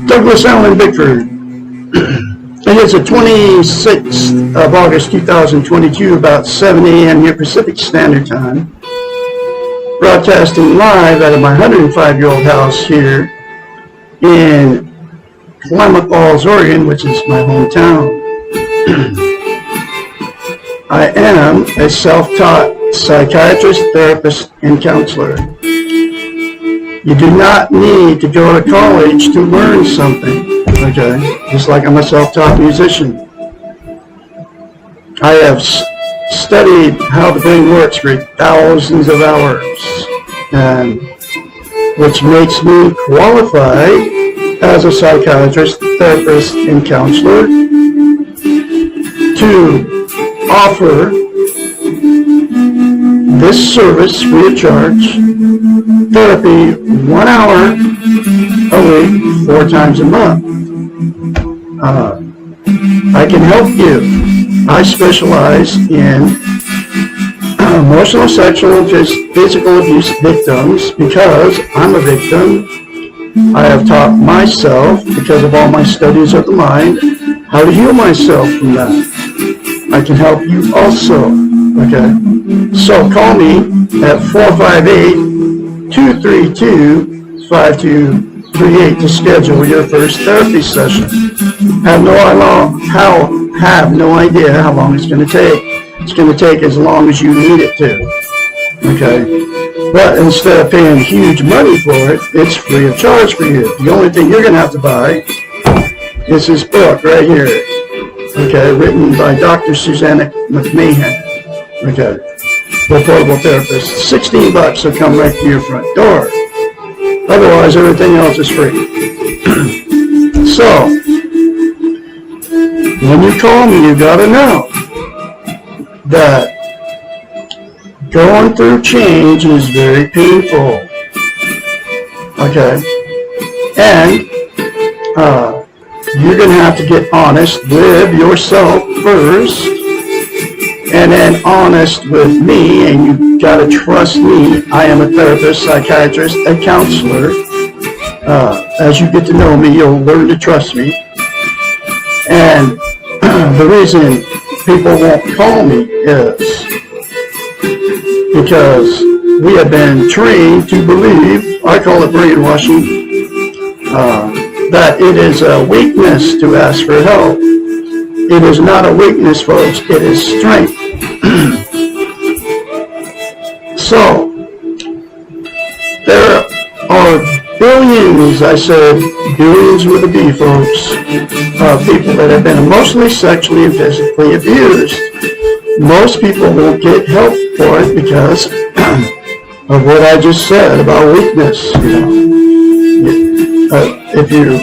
Douglas Allen Bickford. It is the 26th of August 2022, about 7 a.m. here Pacific Standard Time. Broadcasting live out of my 105-year-old house here in Klamath Falls, Oregon, which is my hometown. I am a self-taught psychiatrist, therapist, and counselor. You do not need to go to college to learn something, okay? Just like I'm a self-taught musician. I have studied how the brain works for thousands of hours, and which makes me qualified as a psychiatrist, therapist, and counselor to offer this service free of charge, therapy 1 hour a week, 4 times a month. I can help you. I specialize in emotional, sexual, physical abuse victims because I'm a victim. I have taught myself, because of all my studies of the mind, how to heal myself from that. I can help you also, okay? So call me at 458-232-5238 to schedule your first therapy session. Have no idea how long it's going to take. It's going to take as long as you need it to, okay? But instead of paying huge money for it, it's free of charge for you. The only thing you're going to have to buy is this book right here, okay, written by Dr. Susanna McMahon, okay, the Portable Therapist. $16 will come right to your front door. Otherwise, everything else is free. So, when you call me, you got to know that going through change is very painful, okay, and you're going to have to get honest with yourself first, and then honest with me, and you got to trust me. I am a therapist, psychiatrist, and counselor. As you get to know me, you'll learn to trust me. And the reason people won't call me is because we have been trained to believe, I call it brainwashing, that it is a weakness to ask for help. It is not a weakness, folks. It is strength. So, there are billions, I said, billions with a B, folks, of people that have been emotionally, sexually, and physically abused. Most people won't get help for it because of what I just said about weakness. You know, if you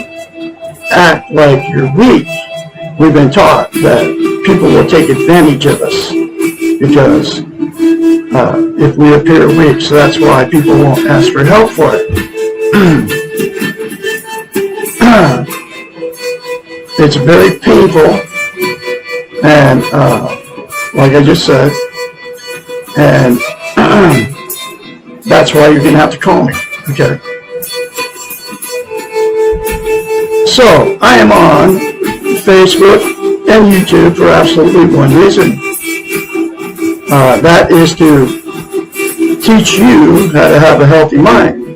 act like you're weak, we've been taught that people will take advantage of us because if we appear weak, so that's why people won't ask for help for it. It's very painful, and like I just said, and that's why you're going to have to call me, okay? So, I am on Facebook and YouTube for absolutely one reason. That is to teach you how to have a healthy mind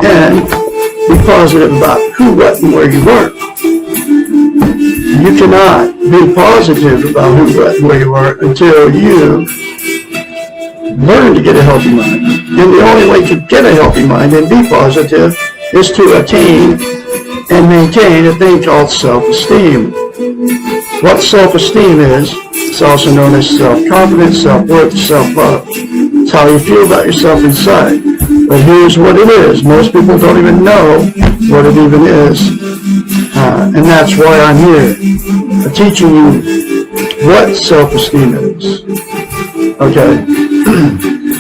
and be positive about who, what, and where you are. You cannot be positive about who, what, and where you are until you learn to get a healthy mind. And the only way to get a healthy mind and be positive is to attain and maintain a thing called self-esteem. What self-esteem is, it's also known as self-confidence, self-worth, self-love. It's how you feel about yourself inside. But here's what it is. Most people don't even know what it even is. And that's why I'm here, teaching you what self-esteem is. Okay?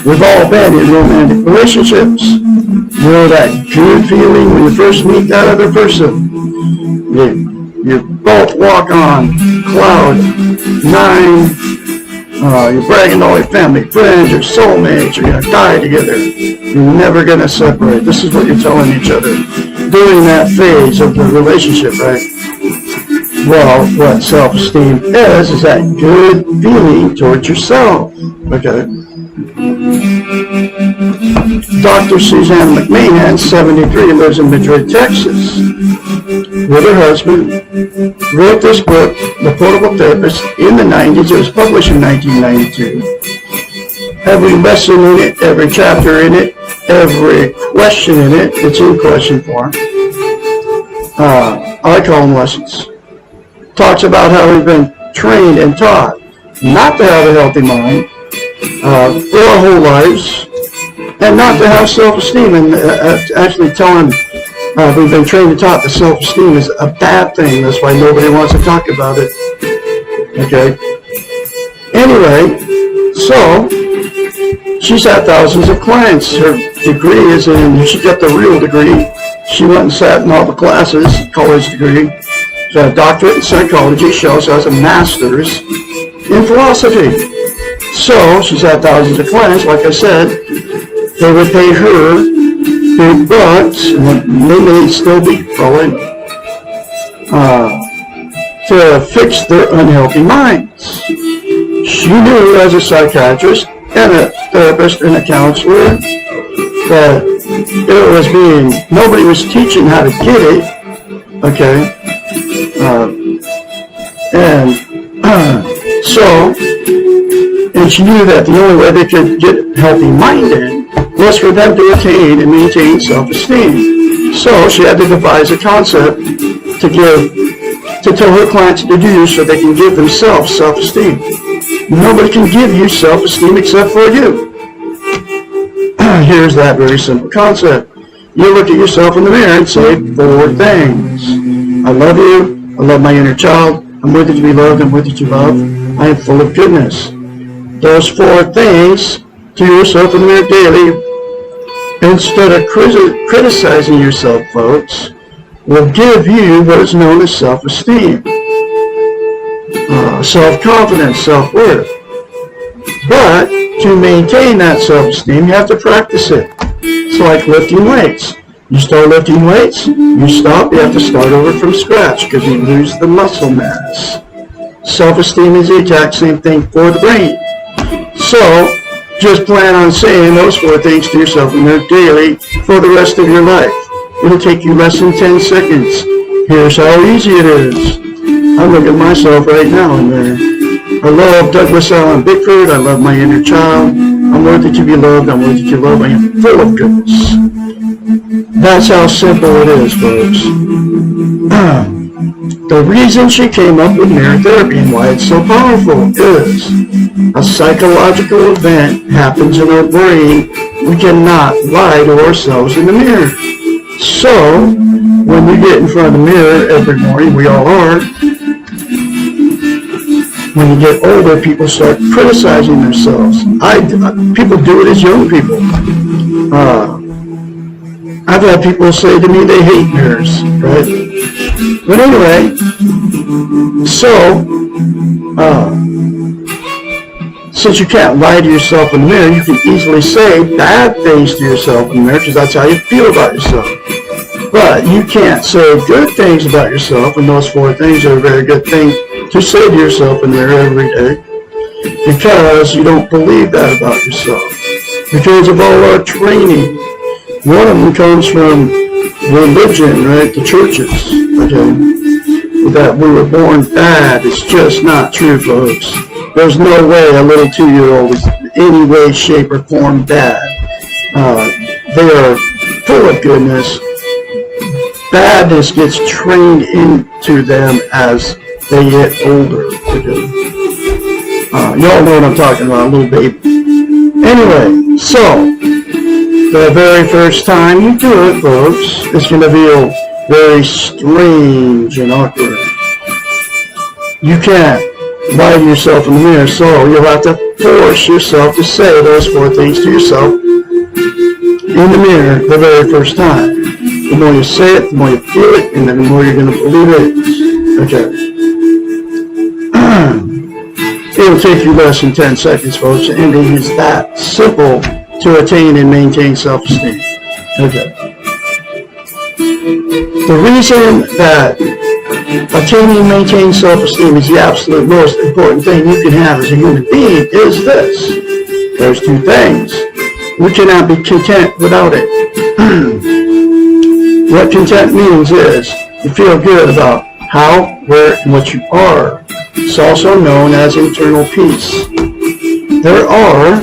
We've all been in romantic relationships. You know that good feeling when you first meet that other person? You both walk on cloud 9, You're bragging to all your family, friends, your soulmates. You're going to die together. You're never going to separate. This is what you're telling each other during that phase of the relationship, right? Well, what self-esteem is that good feeling towards yourself, okay? Dr. Suzanne McMahon, 73, lives in Madrid, Texas, with her husband, wrote this book, The Portable Therapist, in the 90s. It was published in 1992. Every lesson in it, every chapter in it, every question in it, it's in question form. I call them lessons. Talks about how we've been trained and taught not to have a healthy mind for our whole lives, and not to have self-esteem, and actually telling we've been trained and taught that self-esteem is a bad thing. That's why nobody wants to talk about it. Okay. Anyway, so she's had thousands of clients. Her degree is in, she got the real degree. She went and sat in all the classes, college degree. She had a doctorate in psychology. She also has a master's in philosophy. So she's had thousands of clients. Like I said, they would pay her big bucks, and they may still be falling, to fix their unhealthy minds. She knew as a psychiatrist and a therapist and a counselor that it was nobody was teaching how to get it, okay? And she knew that the only way they could get healthy-minded was for them to attain and maintain self-esteem. So she had to devise a concept to tell her clients to do so they can give themselves self-esteem. Nobody can give you self-esteem except for you. Here's that very simple concept. You look at yourself in the mirror and say 4 things. I love you. I love my inner child. I'm worthy to be loved. I'm worthy to love. I am full of goodness. Those 4 things to yourself in the mirror daily, instead of criticizing yourself, folks, will give you what is known as self-esteem, self-confidence, self-worth. But to maintain that self-esteem, you have to practice it. It's like lifting weights. You start lifting weights, you stop, you have to start over from scratch because you lose the muscle mass. Self-esteem is the exact same thing for the brain. So, just plan on saying those 4 things to yourself in there daily for the rest of your life. It'll take you less than 10 seconds. Here's how easy it is. I look at myself right now in there. I love Douglas Allen Bickford. I love my inner child. I'm worthy to be loved. I'm worthy to love. I am full of goodness. That's how simple it is, folks. The reason she came up with mirror therapy and why it's so powerful is a psychological event happens in our brain. We cannot lie to ourselves in the mirror. So, when we get in front of the mirror every morning, we all are, when you get older, people start criticizing themselves. People do it as young people. I've had people say to me they hate mirrors, right? But anyway, so, since you can't lie to yourself in the mirror, you can easily say bad things to yourself in the mirror because that's how you feel about yourself. But you can't say good things about yourself, and those 4 things are a very good thing to say to yourself in the mirror every day because you don't believe that about yourself. Because of all our training. One of them comes from religion, right? The churches, okay? That we were born bad. It's just not true, folks. There's no way a little 2-year-old is in any way, shape, or form bad. They are full of goodness. Badness gets trained into them as they get older. Okay? Y'all know what I'm talking about, little baby. Anyway, so the very first time you do it, folks, it's going to feel very strange and awkward. You can't lie to yourself in the mirror, so you'll have to force yourself to say those 4 things to yourself in the mirror the very first time. The more you say it, the more you feel it, and then the more you're going to believe it. Okay. It'll take you less than 10 seconds, folks, and it is that simple to attain and maintain self-esteem. Okay. The reason that attaining and maintaining self-esteem is the absolute most important thing you can have as a human being is this. There's two things. We cannot be content without it. What content means is you feel good about how, where, and what you are. It's also known as internal peace. There are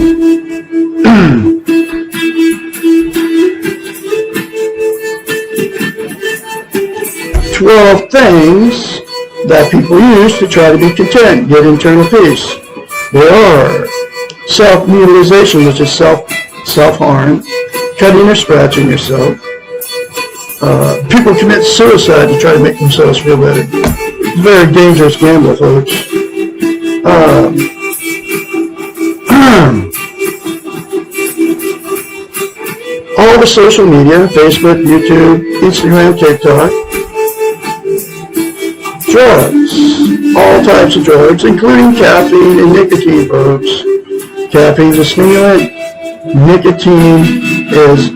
12 things that people use to try to be content, get internal peace. They are self-mutilization, which is self-harm, cutting or scratching yourself. People commit suicide to try to make themselves feel better. It's a very dangerous gamble, folks. All the social media, Facebook, YouTube, Instagram, TikTok, drugs, all types of drugs, including caffeine and nicotine, folks. Caffeine is a stimulant. Nicotine is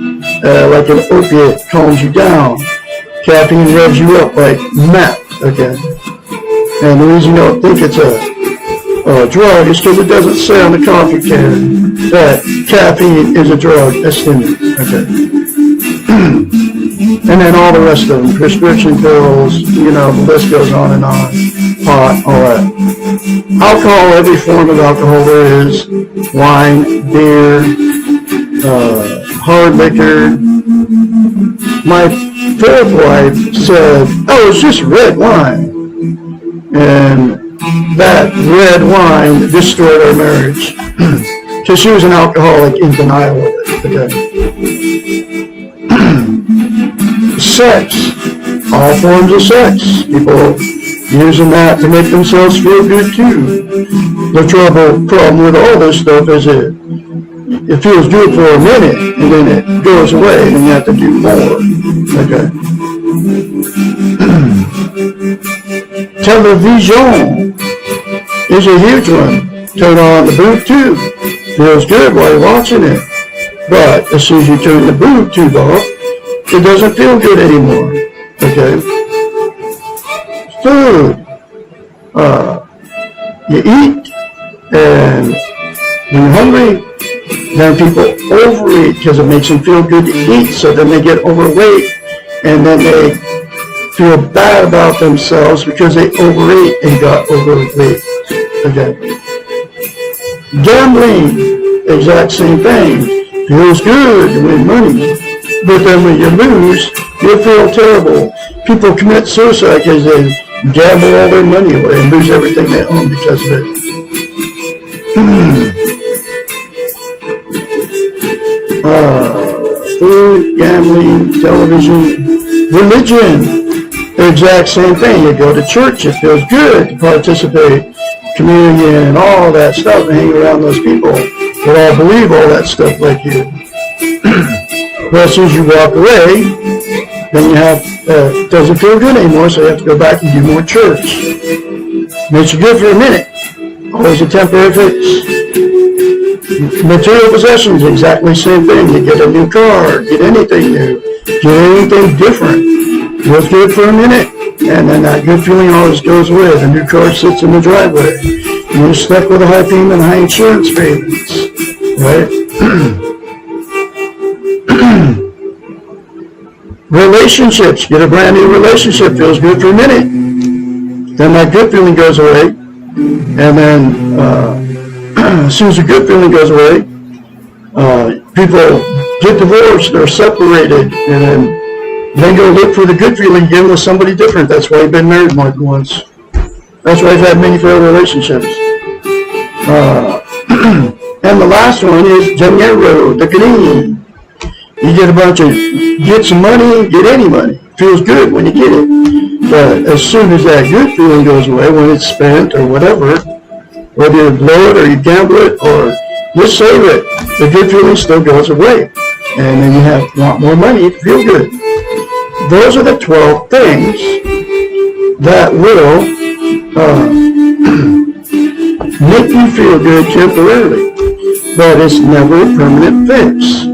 like an opiate, calms you down. Caffeine revs you up like meth, okay? And the reason you don't think it's a drug is because it doesn't say on the coffee can that caffeine is a drug, a stimulant, okay? And then all the rest of them, prescription pills, you know, the list goes on and on, pot, all that. Alcohol, every form of alcohol there is, wine, beer, hard liquor. My fourth wife said, oh, it's just red wine. And that red wine destroyed our marriage. Because she was an alcoholic in denial of it, okay? Sex, all forms of sex. People using that to make themselves feel good too. The problem with all this stuff is it feels good for a minute and then it goes away and you have to do more. Okay. Television is a huge one. Turn on the boob tube. Feels good while you're watching it. But as soon as you turn the boob tube off, it doesn't feel good anymore. Okay? Food. You eat, and when you're hungry, then people overeat because it makes them feel good to eat, so then they get overweight, and then they feel bad about themselves because they overate and got overweight. Okay? Gambling, exact same thing. Feels good to win money. But then when you lose, you feel terrible. People commit suicide because they gamble all their money away and lose everything they own because of it. Food, gambling, television, religion, the exact same thing. You go to church, it feels good to participate, communion and all that stuff, and hang around those people that all believe all that stuff like you. But as soon as you walk away, then you have, it doesn't feel good anymore, so you have to go back and do more church. Makes you good for a minute. Always a temporary fix. Material possessions, exactly the same thing. You get a new car, get anything new, get anything different. Feels good for a minute, and then that good feeling always goes away. The new car sits in the driveway. You're stuck with a high payment, high insurance payments, right? Relationships, get a brand new relationship, feels good for a minute. Then that good feeling goes away, and then as soon as the good feeling goes away, people get divorced or separated, and then go look for the good feeling again with somebody different. That's why you've been married more than once. That's why I've had many failed relationships. And the last one is dinero, the green. You get some money, get any money. Feels good when you get it. But as soon as that good feeling goes away, when it's spent or whatever, whether you blow it or you gamble it or just save it, the good feeling still goes away. And then you have a lot more money to feel good. Those are the 12 things that will make you feel good temporarily, but it's never a permanent fix.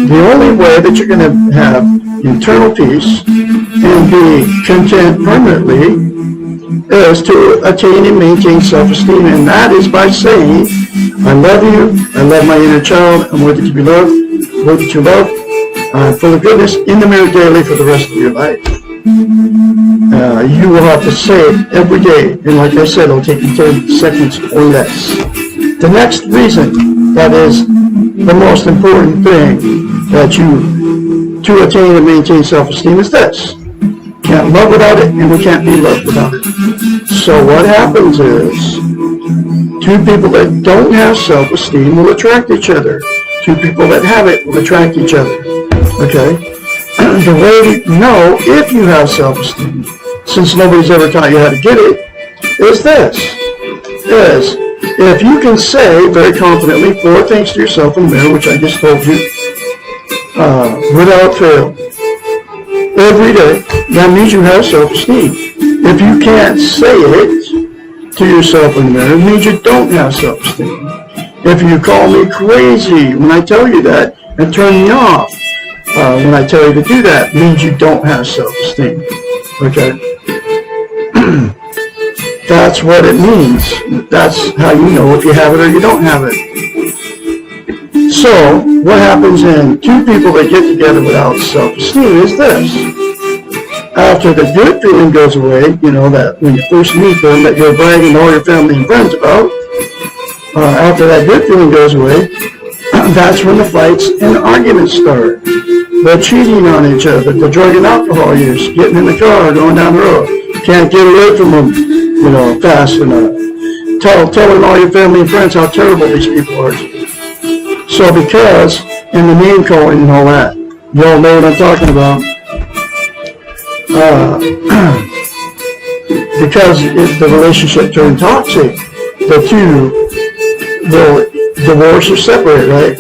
The only way that you're going to have internal peace and be content permanently is to attain and maintain self-esteem, and that is by saying, I love you, I love my inner child, I'm worthy to be loved, worthy to love, I'm full of goodness, in the mirror daily for the rest of your life. You will have to say it every day, and like I said, it'll take you 30 seconds or less. The next reason that is the most important thing that you to attain and maintain self-esteem is this. Can't love without it, and we can't be loved without it. So what happens is, two people that don't have self-esteem will attract each other. Two people that have it will attract each other. Okay? The way to know if you have self-esteem, since nobody's ever taught you how to get it, is this. Is if you can say very confidently 4 things to yourself in the mirror, which I just told you, without fail, every day, that means you have self-esteem. If you can't say it to yourself in the mirror, it means you don't have self-esteem. If you call me crazy when I tell you that and turn me off when I tell you to do that, it means you don't have self-esteem. Okay? That's what it means. That's how you know if you have it or you don't have it. So, what happens in two people that get together without self-esteem is this. After the good feeling goes away, you know, that when you first meet them, that you're bragging to all your family and friends about, after that good feeling goes away, that's when the fights and arguments start. They're cheating on each other, they're drugging alcohol use, getting in the car, going down the road. Can't get away from them, you know, fast enough. Telling all your family and friends how terrible these people are. So because, in the name calling and all that, you all know what I'm talking about. Because if the relationship turned toxic, the two will divorce or separate, right?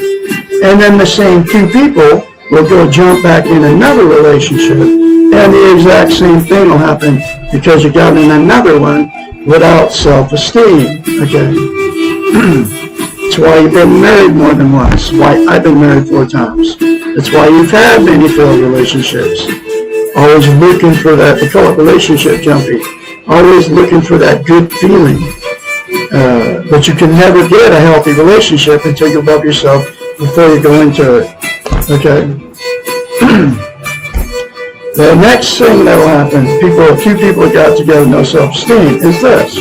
And then the same two people will go jump back in another relationship, and the exact same thing will happen because you got in another one without self-esteem. Okay. That's why you've been married more than once. Why I've been married 4 times. That's why you've had many failed relationships. Always looking for that, they call it relationship jumping. Always looking for that good feeling. But you can never get a healthy relationship until you love yourself before you go into it. Okay? The next thing that will happen, two people that got together, no self-esteem, is this.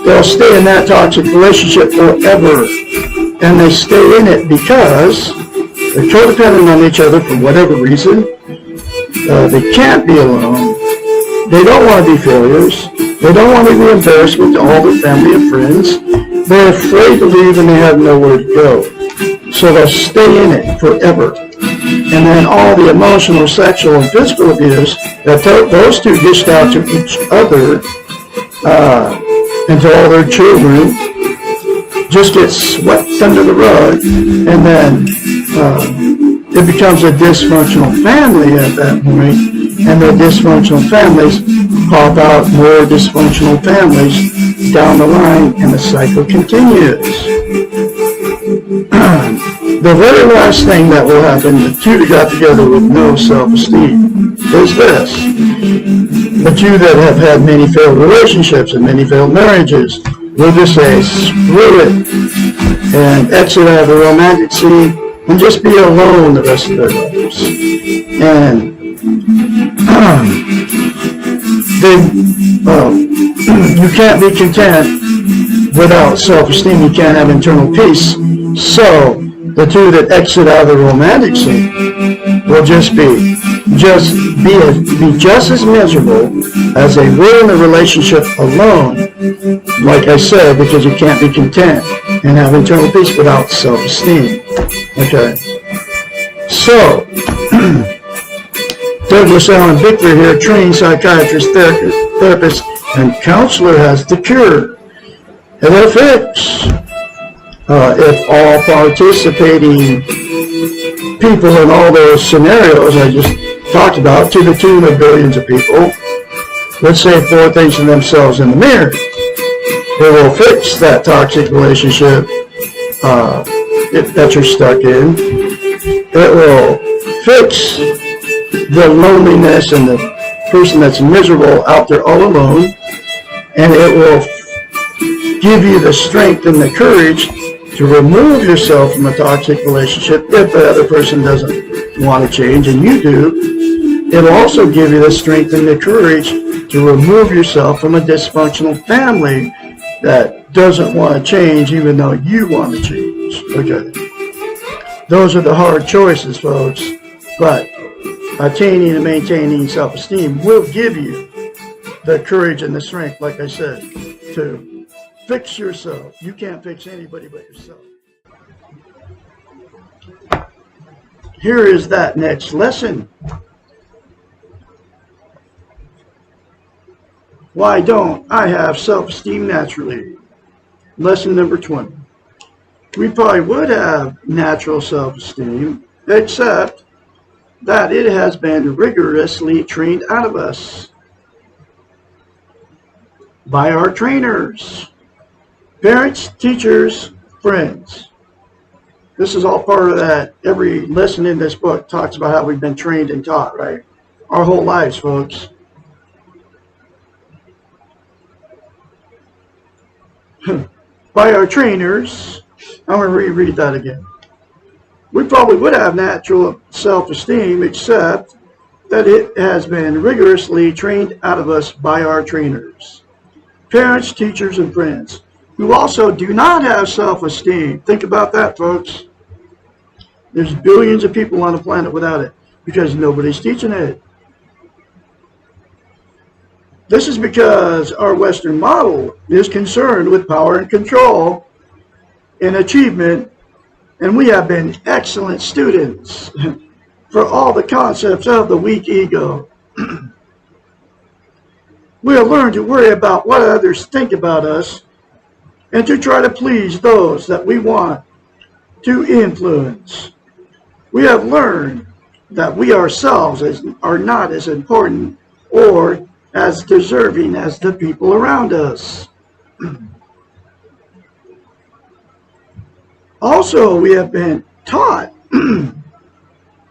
They'll stay in that toxic relationship forever. And they stay in it because they're codependent on each other for whatever reason. They can't be alone. They don't want to be failures. They don't want to be embarrassment to all their family and friends. They're afraid to leave and they have nowhere to go. So they'll stay in it forever. And then all the emotional, sexual, and physical abuse that those two dished out to each other and to all their children just gets swept under the rug, and then it becomes a dysfunctional family at that point, and the dysfunctional families pop out more dysfunctional families down the line, and the cycle continues. The very last thing that will happen, the two that got together with no self-esteem, is this. The two that have had many failed relationships and many failed marriages will just say, screw it, and exit out of the romantic scene and just be alone the rest of their lives. And you can't be content without self-esteem. You can't have internal peace. So the two that exit out of the romantic scene will just be just as miserable as they were in the relationship alone, like I said, because you can't be content and have internal peace without self-esteem. Okay. So, Douglas Allen Victor here, trained psychiatrist, therapist, and counselor, has the cure and the fix. If all participating people in all those scenarios I just talked about, to the tune of billions of people, would say 4 things to themselves in the mirror. It will fix that toxic relationship that you're stuck in. It will fix the loneliness and the person that's miserable out there all alone. And it will give you the strength and the courage to remove yourself from a toxic relationship if the other person doesn't want to change and you do. It'll also give you the strength and the courage to remove yourself from a dysfunctional family that doesn't want to change even though you want to change. Okay. Those are the hard choices, folks. But attaining and maintaining self-esteem will give you the courage and the strength, like I said, to fix yourself. You can't fix anybody but yourself. Here is that next lesson. Why don't I have self-esteem naturally? Lesson number 20. We probably would have natural self-esteem, except that it has been rigorously trained out of us by our trainers, parents, teachers, friends. This is all part of that. Every lesson in this book talks about how we've been trained and taught, right? Our whole lives, folks. By our trainers. I'm going to reread that again. We probably would have natural self-esteem, except that it has been rigorously trained out of us by our trainers, parents, teachers, and friends, who also do not have self-esteem. Think about that, folks. There's billions of people on the planet without it because nobody's teaching it. This is because our Western model is concerned with power and control and achievement, and we have been excellent students for all the concepts of the weak ego. We have learned to worry about what others think about us and to try to please those that we want to influence. We have learned that we ourselves are not as important or as deserving as the people around us. Also, we have been taught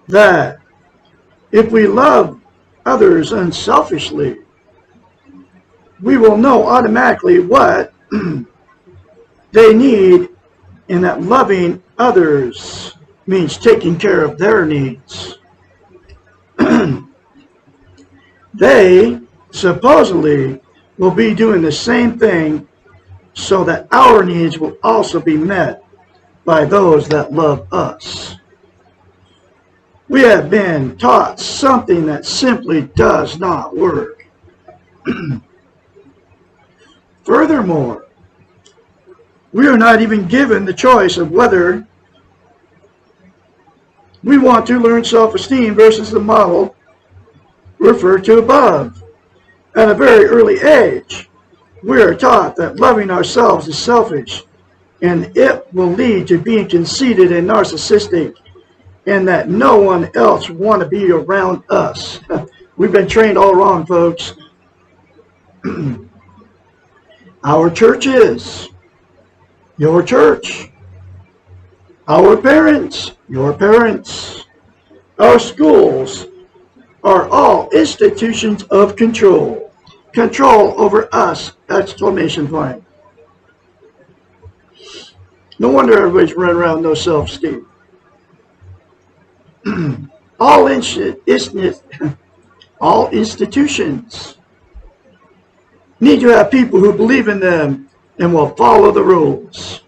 that if we love others unselfishly, we will know automatically what they need, and that loving others means taking care of their needs. They supposedly will be doing the same thing so that our needs will also be met by those that love us. We have been taught something that simply does not work. Furthermore, we are not even given the choice of whether we want to learn self-esteem versus the model referred to above. At a very early age, we are taught that loving ourselves is selfish, and it will lead to being conceited and narcissistic, and that no one else will want to be around us. We've been trained all wrong, folks. Our churches, your church. Our parents, your parents. Our schools are all institutions of control. Control over us! Exclamation point. No wonder everybody's running around with no self-esteem. All institutions need to have people who believe in them and will follow the rules.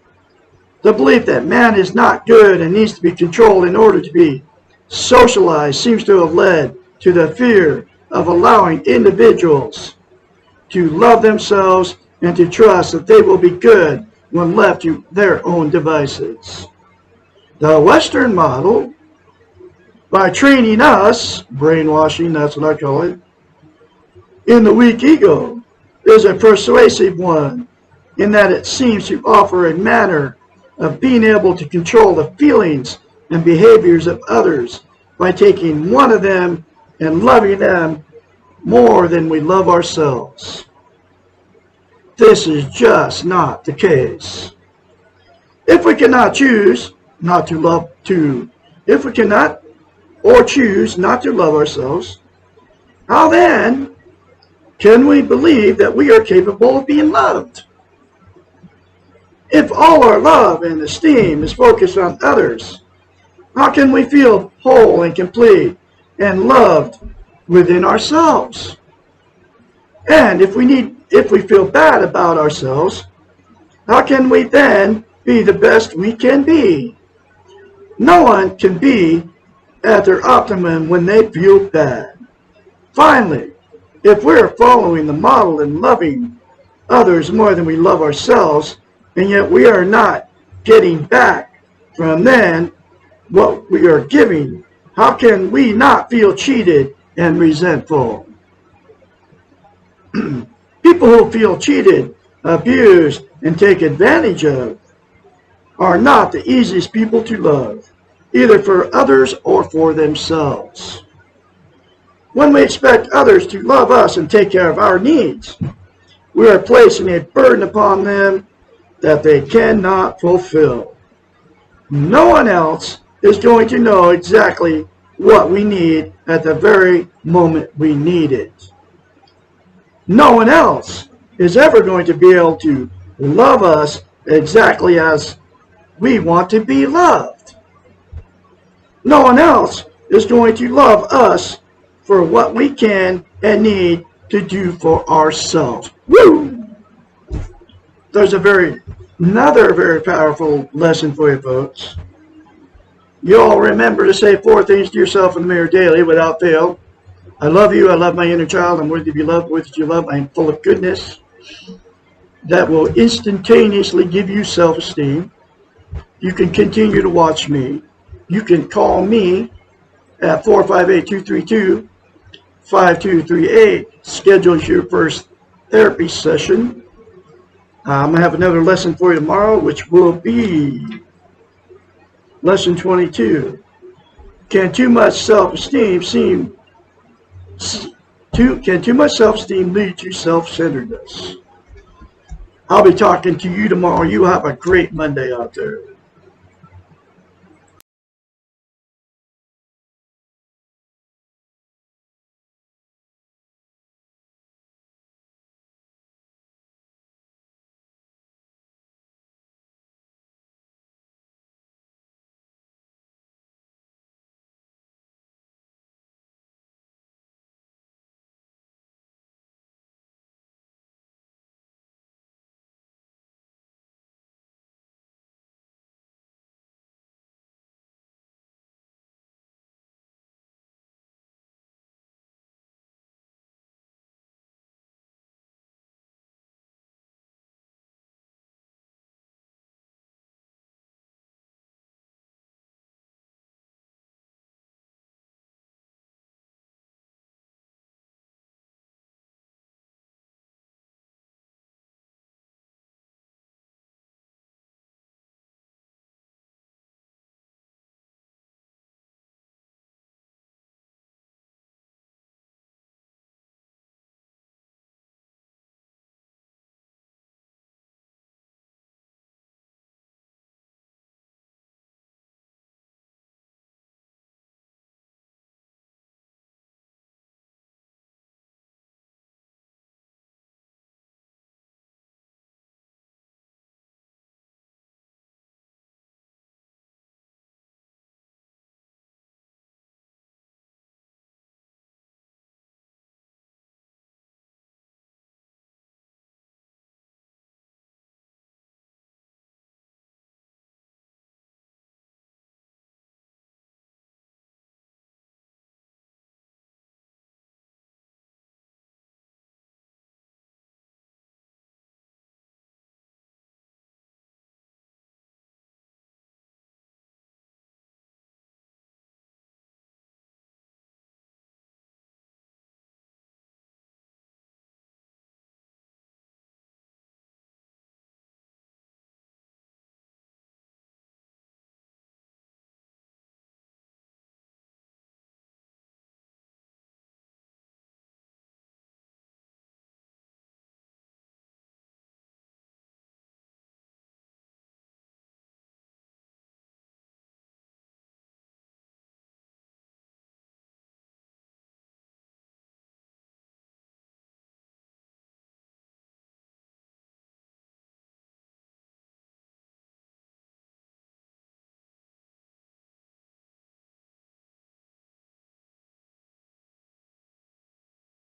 The belief that man is not good and needs to be controlled in order to be socialized seems to have led to the fear of allowing individuals to love themselves and to trust that they will be good when left to their own devices. The Western model, by training us, brainwashing, that's what I call it, in the weak ego, is a persuasive one in that it seems to offer a manner of being able to control the feelings and behaviors of others by taking one of them and loving them more than we love ourselves. this is just not the case. If we cannot choose not to love if we cannot or choose not to love ourselves, how then can we believe that we are capable of being loved? If all our love and esteem is focused on others, how can we feel whole and complete and loved within ourselves? And if we feel bad about ourselves, how can we then be the best we can be? No one can be at their optimum when they feel bad. Finally, if we're following the model and loving others more than we love ourselves, and yet we are not getting back from then what we are giving, how can we not feel cheated and resentful? People who feel cheated, abused, and taken advantage of are not the easiest people to love, either for others or for themselves. When we expect others to love us and take care of our needs, we are placing a burden upon them that they cannot fulfill. No one else is going to know exactly what we need at the very moment we need it. No one else is ever going to be able to love us exactly as we want to be loved. No one else is going to love us for what we can and need to do for ourselves. Woo! There's another very powerful lesson for you folks. You all remember to say 4 things to yourself in the mirror daily without fail. I love you. I love my inner child. I'm worthy to be loved. Worthy to be loved. I am full of goodness. That will instantaneously give you self-esteem. You can continue to watch me. You can call me at 458-232-5238. Schedule your first therapy session. I'm going to have another lesson for you tomorrow, which will be lesson 22. Can too much self-esteem lead to self-centeredness? I'll be talking to you tomorrow. You have a great Monday out there.